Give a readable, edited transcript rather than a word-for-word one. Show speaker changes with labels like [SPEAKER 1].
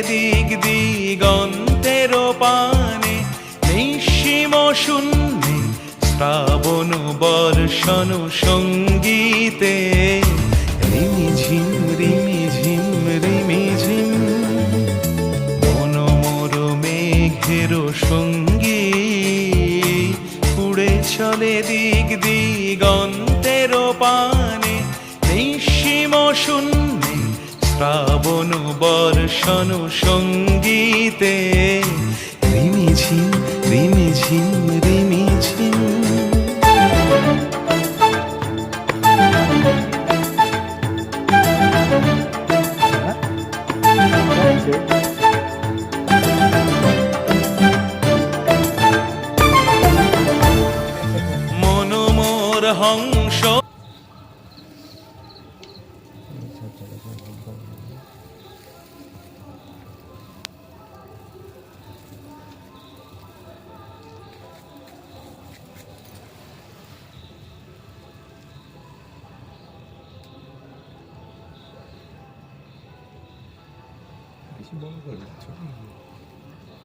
[SPEAKER 1] দিক দিগন্তের পানে, নিঃসীম শূন্যে শ্রাবণ বর্ষণ সঙ্গীতে। রিমিঝিম রিমিঝিম রিমিঝিম মন মোর মেঘের সঙ্গী, উড়ে চলে দিক দিগন্তের পানে, নিঃসীম শূন্যে শ্রাবণ বর্ষণ সঙ্গীতে। রিমিঝিম রিমিঝিম রিমিঝিম। মন মোর হংস
[SPEAKER 2] বেশি বড় করে দিচ্ছ।